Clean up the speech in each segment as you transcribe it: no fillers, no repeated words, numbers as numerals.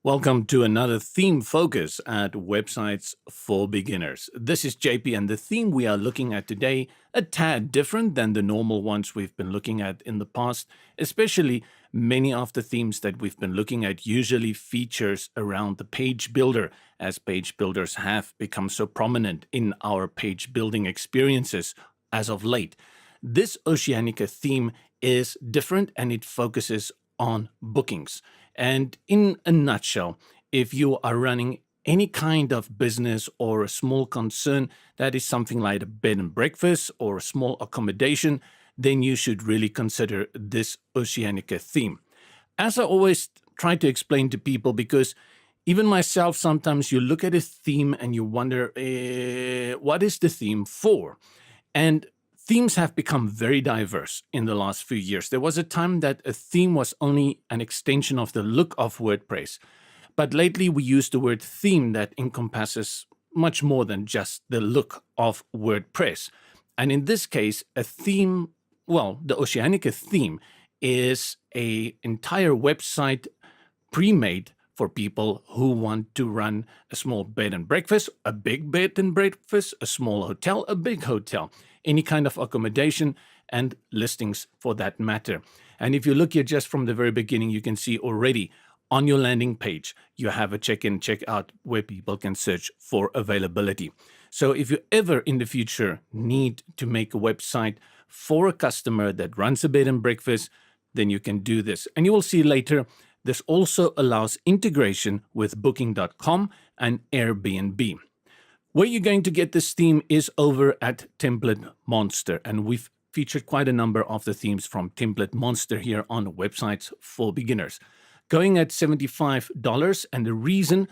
Welcome to another theme focus at Websites for Beginners. This is JP, and the theme we are looking at today, a tad different than the normal ones we've been looking at in the past, especially many of the themes that we've been looking at usually features around the page builder, as page builders have become so prominent in our page building experiences as of late. This Oceanica theme is different and it focuses on bookings. And in a nutshell, if you are running any kind of business or a small concern that is something like a bed and breakfast or a small accommodation, then you should really consider this Oceanica theme. As I always try to explain to people, because even myself, sometimes you look at a theme and you wonder, what is the theme for? And themes have become very diverse in the last few years. There was a time that a theme was only an extension of the look of WordPress. But lately we use the word theme that encompasses much more than just the look of WordPress. And in this case, a theme, well, the Oceanica theme is an entire website pre-made for people who want to run a small bed and breakfast, a big bed and breakfast, a small hotel, a big hotel, any kind of accommodation and listings for that matter. And if you look here just from the very beginning, you can see already on your landing page, you have a check-in, check-out where people can search for availability. So if you ever in the future need to make a website for a customer that runs a bed and breakfast, then you can do this. And you will see later, this also allows integration with Booking.com and Airbnb. Where you're going to get this theme is over at Template Monster, and we've featured quite a number of the themes from Template Monster here on Websites for Beginners. Going at $75, and the reason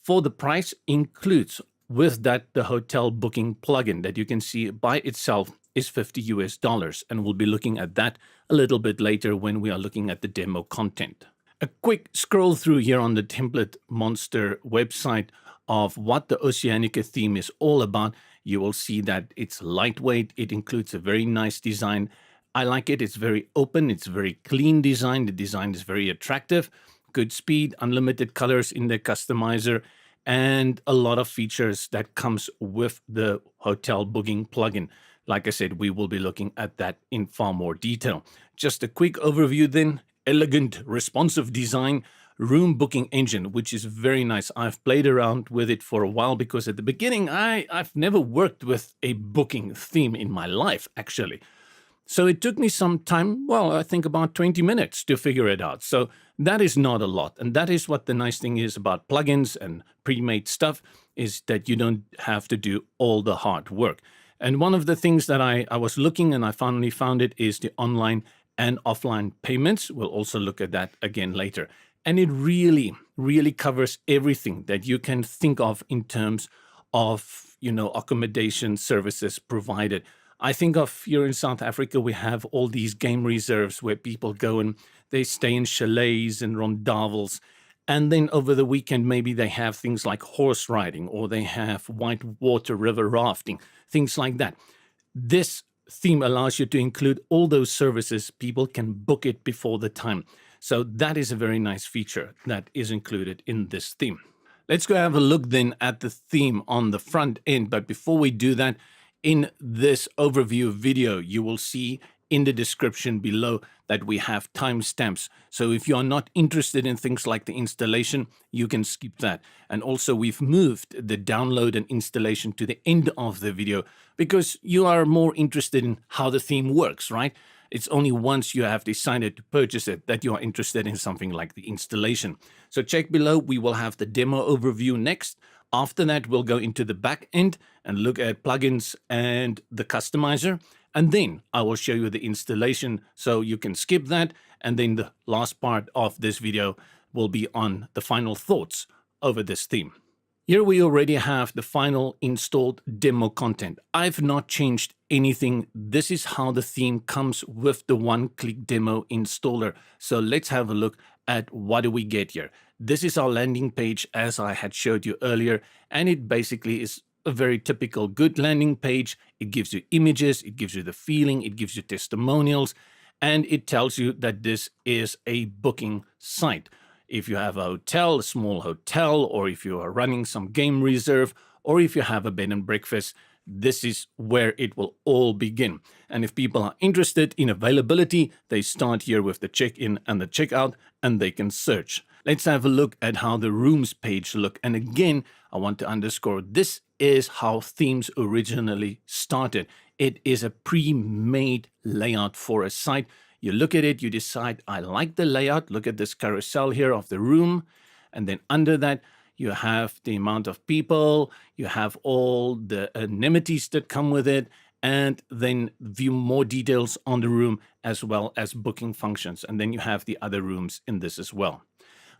for the price includes with that the hotel booking plugin that you can see by itself is $50, and we'll be looking at that a little bit later when we are looking at the demo content. A quick scroll through here on the Template Monster website of what the Oceanica theme is all about. You will see that it's lightweight. It includes a very nice design. I like it. It's very open. It's very clean design. The design is very attractive. Good speed, unlimited colors in the customizer, and a lot of features that comes with the hotel booking plugin. Like I said, we will be looking at that in far more detail. Just a quick overview then. Elegant, responsive design, room booking engine, which is very nice. I've played around with it for a while because at the beginning, I've never worked with a booking theme in my life, actually. So it took me some time, well, I think about 20 minutes to figure it out. So that is not a lot. And that is what the nice thing is about plugins and pre-made stuff, is that you don't have to do all the hard work. And one of the things that I was looking and I finally found it is the online and offline payments. We'll also look at that again later. And it really, really covers everything that you can think of in terms of, accommodation services provided. I think of here in South Africa, we have all these game reserves where people go and they stay in chalets and rondavels. And then over the weekend, maybe they have things like horse riding or they have white water river rafting, things like that. This theme allows you to include all those services. People can book it before the time. So that is a very nice feature that is included in this theme. Let's go have a look then at the theme on the front end. But before we do that, in this overview video, you will see in the description below that we have timestamps. So if you are not interested in things like the installation, you can skip that. And also we've moved the download and installation to the end of the video because you are more interested in how the theme works, right? It's only once you have decided to purchase it that you are interested in something like the installation. So check below, we will have the demo overview next. After that, we'll go into the back end and look at plugins and the customizer. And then I will show you the installation, so you can skip that. And then the last part of this video will be on the final thoughts over this theme. Here we already have the final installed demo content. I've not changed anything. This is how the theme comes with the one-click demo installer. So let's have a look at what do we get here. This is our landing page as I had showed you earlier, and it basically is a very typical good landing page. It gives you images, it gives you the feeling, it gives you testimonials, and it tells you that this is a booking site. If you have a hotel, a small hotel, or if you are running some game reserve, or if you have a bed and breakfast, this is where it will all begin. And if people are interested in availability, they start here with the check-in and the check-out, and they can search. Let's have a look at how the rooms page look. And again, I want to underscore, this is how themes originally started. It is a pre-made layout for a site. You look at it, you decide, I like the layout. Look at this carousel here of the room. And then under that, you have the amount of people, you have all the amenities that come with it, and then view more details on the room as well as booking functions. And then you have the other rooms in this as well.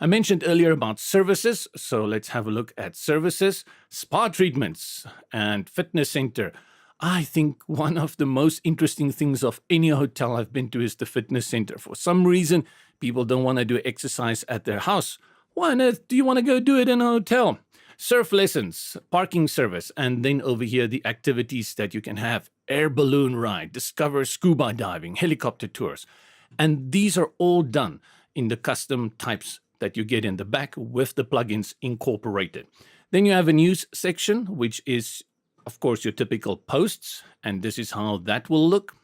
I mentioned earlier about services, so let's have a look at services. Spa treatments and fitness center. I think one of the most interesting things of any hotel I've been to is the fitness center. For some reason, people don't want to do exercise at their house. Why on earth do you want to go do it in a hotel? Surf lessons, parking service, and then over here, the activities that you can have. Air balloon ride, discover scuba diving, helicopter tours. And these are all done in the custom types that you get in the back with the plugins incorporated. Then you have a news section, which is, of course, your typical posts, and this is how that will look.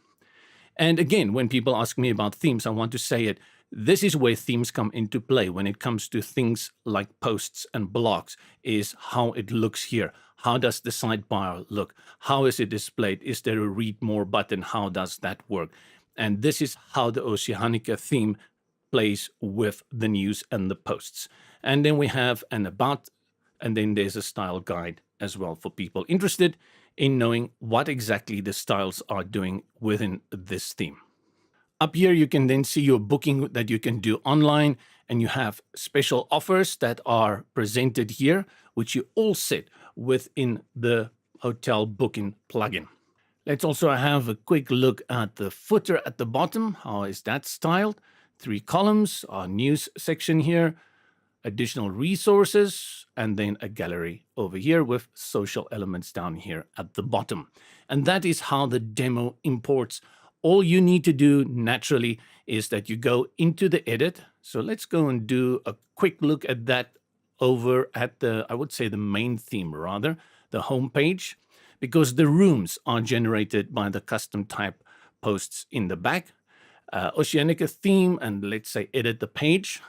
And again, when people ask me about themes, I want to say it. This is where themes come into play when it comes to things like posts and blogs, is how it looks here. How does the sidebar look? How is it displayed? Is there a read more button? How does that work? And this is how the Oceanica theme plays with the news and the posts. And then we have an about, and then there's a style guide as well for people interested in knowing what exactly the styles are doing within this theme. Up here, you can then see your booking that you can do online, and you have special offers that are presented here, which you all set within the hotel booking plugin. Let's also have a quick look at the footer at the bottom. How is that styled? 3 columns, our news section here, additional resources, and then a gallery over here with social elements down here at the bottom. And that is how the demo imports. All you need to do naturally is that you go into the edit. So let's go and do a quick look at that over at the, I would say the main theme rather, the home page, because the rooms are generated by the custom type posts in the back. Oceanica theme, and let's say edit the page.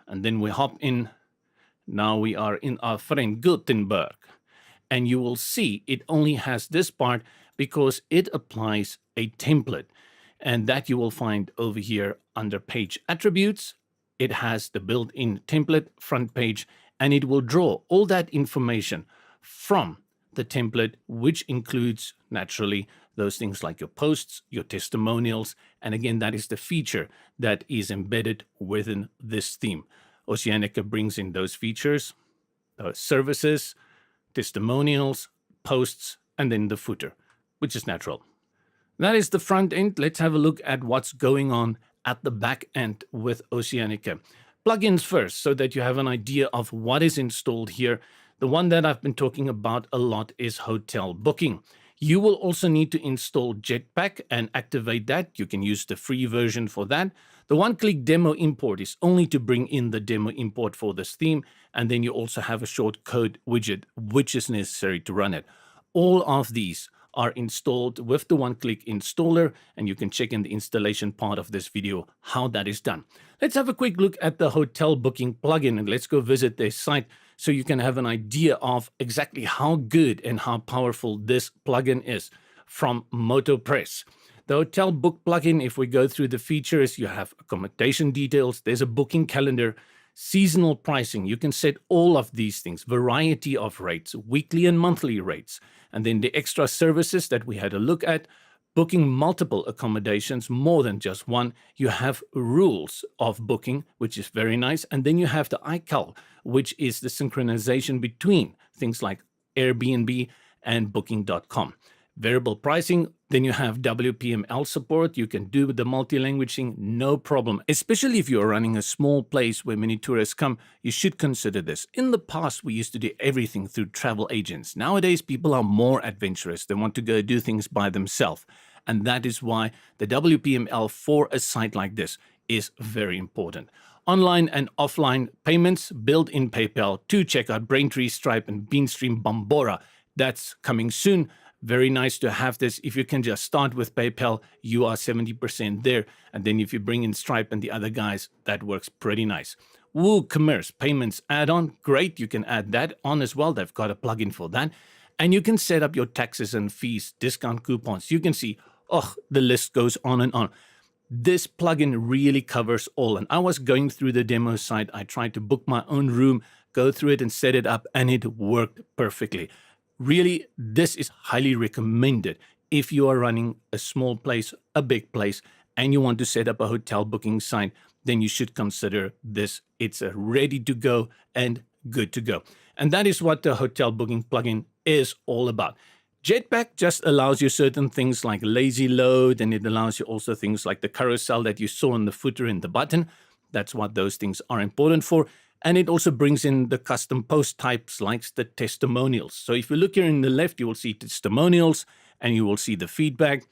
And then we hop in. Now we are in our friend Gutenberg. And you will see it only has this part because it applies a template. And that you will find over here under page attributes. It has the built-in template front page, and it will draw all that information from the template, which includes naturally those things like your posts, your testimonials. And again, that is the feature that is embedded within this theme. Oceanica brings in those features, services, testimonials, posts, and then the footer, which is natural. That is the front end. Let's have a look at what's going on at the back end with Oceanica. Plugins first, so that you have an idea of what is installed here. The one that I've been talking about a lot is hotel booking. You will also need to install Jetpack and activate that. You can use the free version for that. The one-click demo import is only to bring in the demo import for this theme. And then you also have a short code widget, which is necessary to run it. All of these are installed with the one-click installer, and you can check in the installation part of this video how that is done. Let's have a quick look at the hotel booking plugin, and let's go visit their site so you can have an idea of exactly how good and how powerful this plugin is from MotoPress. The hotel book plugin, if we go through the features, you have accommodation details, there's a booking calendar, seasonal pricing. You can set all of these things, variety of rates, weekly and monthly rates, and then the extra services that we had a look at, booking multiple accommodations, more than just one. You have rules of booking, which is very nice. And then you have the iCal, which is the synchronization between things like Airbnb and Booking.com. Variable pricing, then you have WPML support. You can do the multi-languaging, no problem. Especially if you're running a small place where many tourists come, you should consider this. In the past, we used to do everything through travel agents. Nowadays, people are more adventurous. They want to go do things by themselves. And that is why the WPML for a site like this is very important. Online and offline payments, built-in PayPal to checkout, Braintree, Stripe, and Beanstream, Bambora. That's coming soon. Very nice to have this. If you can just start with PayPal, you are 70% there. And then if you bring in Stripe and the other guys, that works pretty nice. WooCommerce payments add-on, great. You can add that on as well. They've got a plugin for that. And you can set up your taxes and fees, discount coupons. You can see, the list goes on and on. This plugin really covers all. And I was going through the demo site. I tried to book my own room, go through it and set it up, and it worked perfectly. Really, this is highly recommended if you are running a small place, a big place, and you want to set up a hotel booking site, then you should consider this. It's a ready to go and good to go. And that is what the hotel booking plugin is all about. Jetpack just allows you certain things like lazy load, and it allows you also things like the carousel that you saw in the footer and the button. That's what those things are important for. And it also brings in the custom post types like the testimonials. So if you look here in the left, you will see testimonials and you will see the feedback.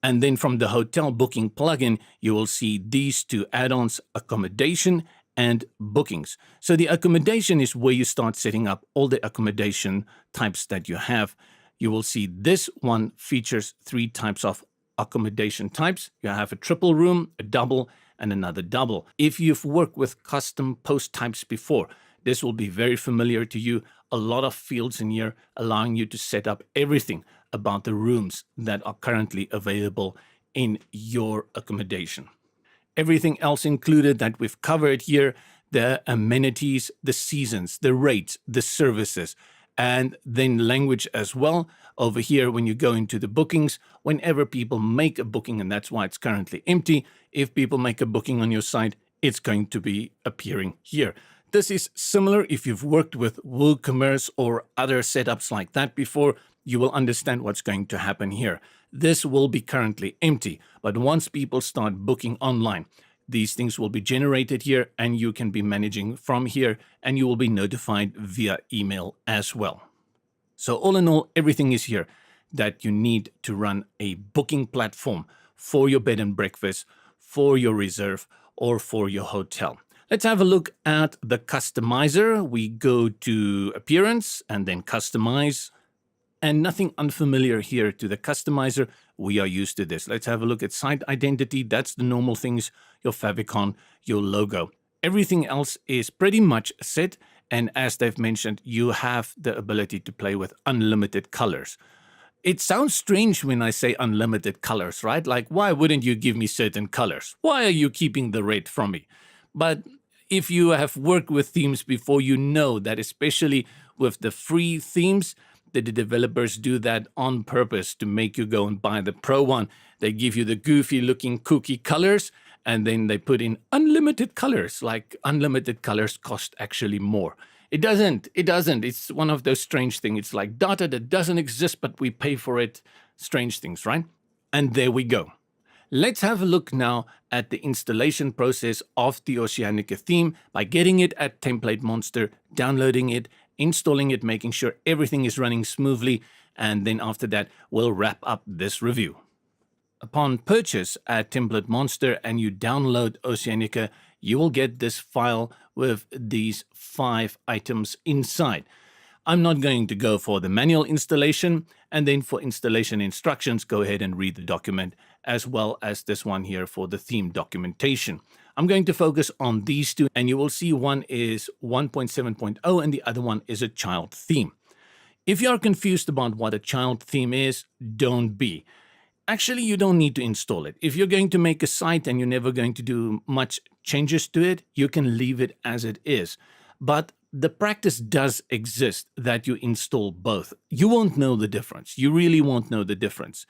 And then from the hotel booking plugin, you will see these two add-ons, accommodation and bookings. So the accommodation is where you start setting up all the accommodation types that you have. You will see this one features 3 types of accommodation types. You have a triple room, a double, and another double. If you've worked with custom post types before, this will be very familiar to you. A lot of fields in here allowing you to set up everything about the rooms that are currently available in your accommodation. Everything else included that we've covered here, the amenities, the seasons, the rates, the services, and then language as well. Over here, when you go into the bookings, whenever people make a booking, and that's why it's currently empty, if people make a booking on your site, it's going to be appearing here. This is similar if you've worked with WooCommerce or other setups like that before, you will understand what's going to happen here. This will be currently empty, but once people start booking online, these things will be generated here and you can be managing from here and you will be notified via email as well. So all in all, everything is here that you need to run a booking platform for your bed and breakfast, for your reserve, or for your hotel. Let's have a look at the customizer. We go to appearance and then customize. And nothing unfamiliar here to the customizer. We are used to this. Let's have a look at site identity. That's the normal things, your favicon, your logo. Everything else is pretty much set. And as they've mentioned, you have the ability to play with unlimited colors. It sounds strange when I say unlimited colors, right? Like, why wouldn't you give me certain colors? Why are you keeping the red from me? But if you have worked with themes before, you know that especially with the free themes, that the developers do that on purpose to make you go and buy the pro one. They give you the goofy looking kooky colors and then they put in unlimited colors, like unlimited colors cost actually more. It doesn't. It's one of those strange things. It's like data that doesn't exist, but we pay for it. Strange things, right? And there we go. Let's have a look now at the installation process of the Oceanica theme by getting it at Template Monster, downloading it, installing it, making sure everything is running smoothly, and then after that, we'll wrap up this review. Upon purchase at Template Monster and you download Oceanica, you will get this file with these 5 items inside. I'm not going to go for the manual installation, and then for installation instructions, go ahead and read the document, as well as this one here for the theme documentation. I'm going to focus on these two, and you will see one is 1.7.0 and the other one is a child theme. If you are confused about what a child theme is, don't be. Actually, you don't need to install it. If you're going to make a site and you're never going to do much changes to it, you can leave it as it is. But the practice does exist that you install both. You won't know the difference. You really won't know the difference.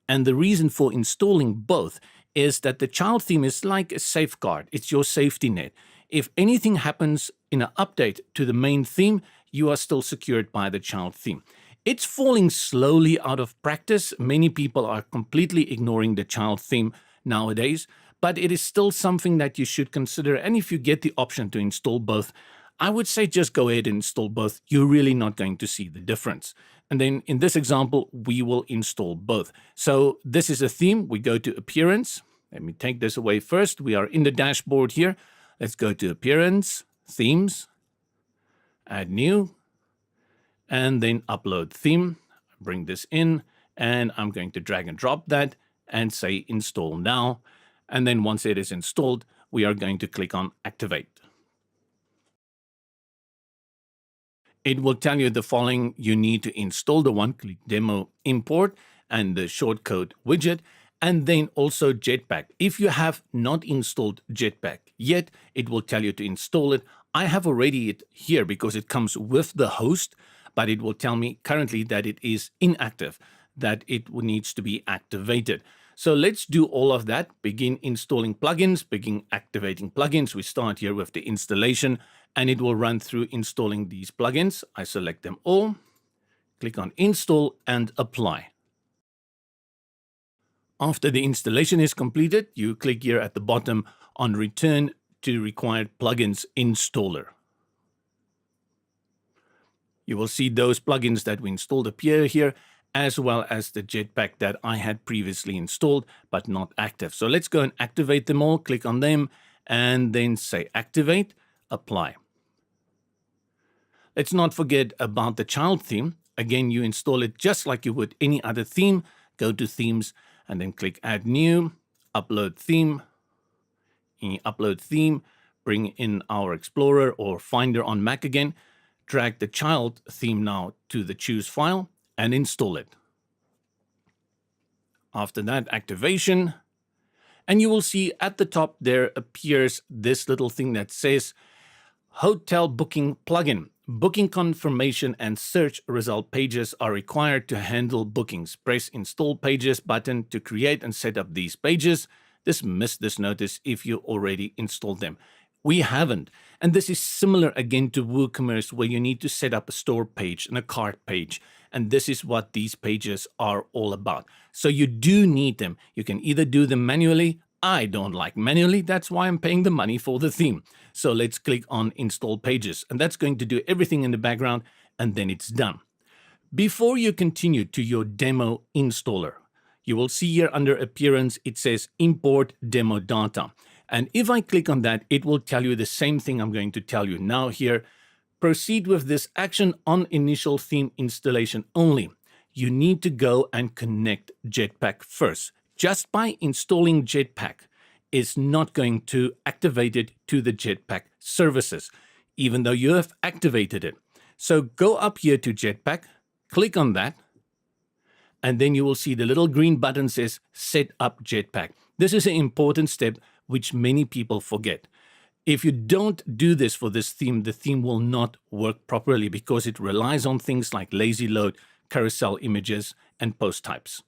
And the reason for installing both is that the child theme is like a safeguard. It's your safety net. If anything happens in an update to the main theme, you are still secured by the child theme. It's falling slowly out of practice. Many people are completely ignoring the child theme nowadays, but it is still something that you should consider. And if you get the option to install both, I would say just go ahead and install both. You're really not going to see the difference. And then in this example, we will install both. So this is a theme. We go to appearance. Let me take this away first. We are in the dashboard here. Let's go to Appearance, Themes, Add New, and then Upload Theme. Bring this in, and I'm going to drag and drop that and say Install Now. And then once it is installed, we are going to click on Activate. It will tell you the following. You need to install the one-click demo import and the shortcode widget, and then also Jetpack. If you have not installed Jetpack yet, it will tell you to install it. I have already it here because it comes with the host, but it will tell me currently that it is inactive, that it needs to be activated. So let's do all of that. Begin installing plugins, begin activating plugins. We start here with the installation, and it will run through installing these plugins. I select them all, click on Install and Apply. After the installation is completed, you click here at the bottom on Return to Required Plugins Installer. You will see those plugins that we installed appear here, as well as the Jetpack that I had previously installed but not active. So let's go and activate them all. Click on them and then say Activate, Apply. Let's not forget about the child theme. Again, you install it just like you would any other theme. Go to Themes and then click Add New, Upload Theme. Upload Theme, bring in our Explorer or Finder on Mac again. Drag the child theme now to the choose file and install it. After that, activation. And you will see at the top there appears this little thing that says Hotel Booking Plugin. Booking confirmation and search result pages are required to handle bookings. Press Install Pages button to create and set up these pages. Dismiss this notice if you already installed them. We haven't. And this is similar again to WooCommerce, where you need to set up a store page and a cart page. And this is what these pages are all about. So you do need them. You can either do them manually. I don't like manually. That's why I'm paying the money for the theme. So let's click on Install Pages. And that's going to do everything in the background. And then it's done. Before you continue to your demo installer, you will see here under Appearance, it says Import Demo Data. And if I click on that, it will tell you the same thing I'm going to tell you now here. Proceed with this action on initial theme installation only. You need to go and connect Jetpack first. Just by installing Jetpack is not going to activate it to the Jetpack services, even though you have activated it. So go up here to Jetpack, click on that, and then you will see the little green button says Set Up Jetpack. This is an important step which many people forget. If you don't do this for this theme, the theme will not work properly because it relies on things like lazy load, carousel images, and post types.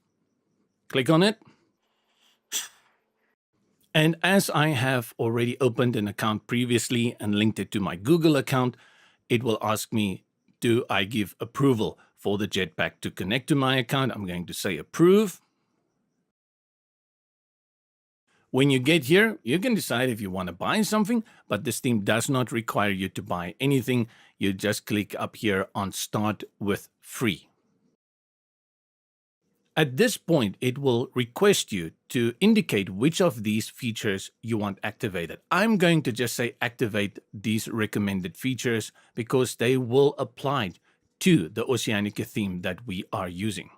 Click on it. And as I have already opened an account previously and linked it to my Google account, it will ask me, do I give approval for the Jetpack to connect to my account? I'm going to say approve. When you get here, you can decide if you want to buy something, but this theme does not require you to buy anything. You just click up here on Start with Free. At this point, it will request you to indicate which of these features you want activated. I'm going to just say activate these recommended features because they will apply to the Oceanica theme that we are using.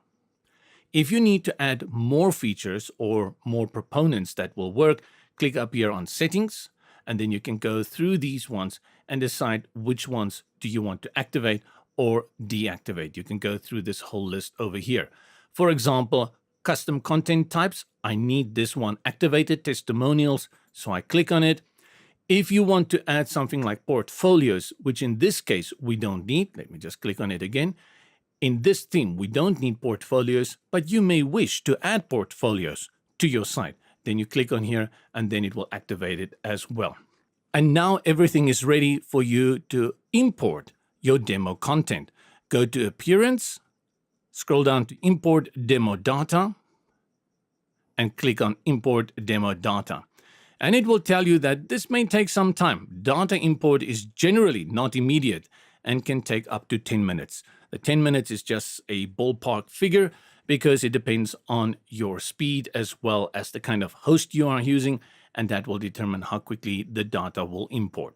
If you need to add more features or more proponents that will work, click up here on Settings, and then you can go through these ones and decide which ones do you want to activate or deactivate. You can go through this whole list over here. For example, custom content types, I need this one activated, testimonials, so I click on it. If you want to add something like portfolios, which in this case we don't need, let me just click on it again. In this theme, we don't need portfolios, but you may wish to add portfolios to your site. Then you click on here and then it will activate it as well. And now everything is ready for you to import your demo content. Go to Appearance, scroll down to Import Demo Data, and click on Import Demo Data. And it will tell you that this may take some time. Data import is generally not immediate and can take up to 10 minutes. The 10 minutes is just a ballpark figure because it depends on your speed as well as the kind of host you are using, and that will determine how quickly the data will import.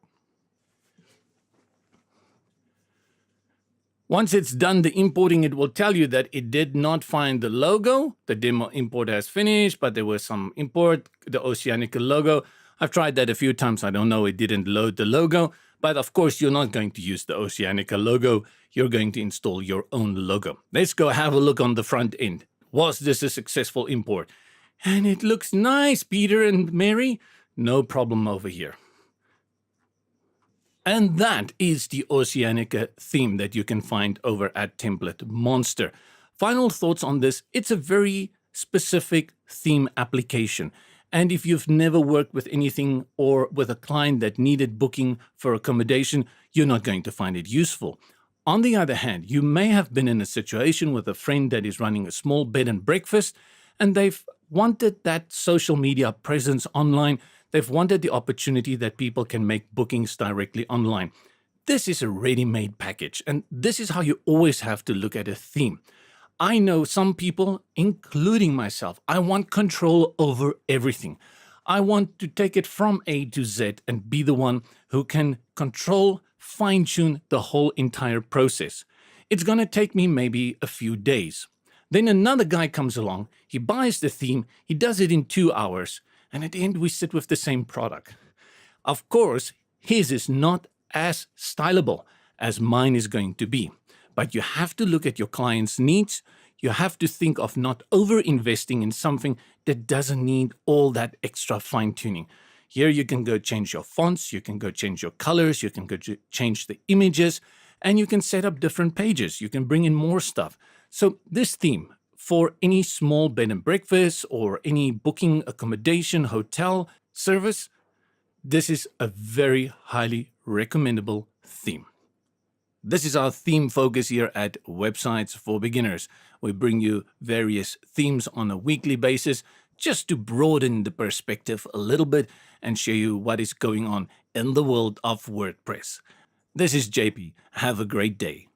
Once it's done the importing, it will tell you that it did not find the logo. The demo import has finished, but there was some import, the Oceanica logo. I've tried that a few times. I don't know, it didn't load the logo. But of course, you're not going to use the Oceanica logo. You're going to install your own logo. Let's go have a look on the front end. Was this a successful import? And it looks nice, Peter and Mary. No problem over here. And that is the Oceanica theme that you can find over at Template Monster. Final thoughts on this. It's a very specific theme application. And if you've never worked with anything or with a client that needed booking for accommodation, you're not going to find it useful. On the other hand, you may have been in a situation with a friend that is running a small bed and breakfast, and they've wanted that social media presence online. They've wanted the opportunity that people can make bookings directly online. This is a ready-made package, and this is how you always have to look at a theme. I know some people, including myself, I want control over everything. I want to take it from A to Z and be the one who can control, fine-tune the whole entire process. It's going to take me maybe a few days. Then another guy comes along, he buys the theme, he does it in 2 hours, and at the end we sit with the same product. Of course, his is not as stylable as mine is going to be. But you have to look at your client's needs. You have to think of not over-investing in something that doesn't need all that extra fine-tuning. Here you can go change your fonts, you can go change your colors, you can go change the images, and you can set up different pages. You can bring in more stuff. So this theme, for any small bed and breakfast or any booking, accommodation, hotel service, this is a very highly recommendable theme. This is our theme focus here at Websites for Beginners. We bring you various themes on a weekly basis just to broaden the perspective a little bit and show you what is going on in the world of WordPress. This is JP. Have a great day.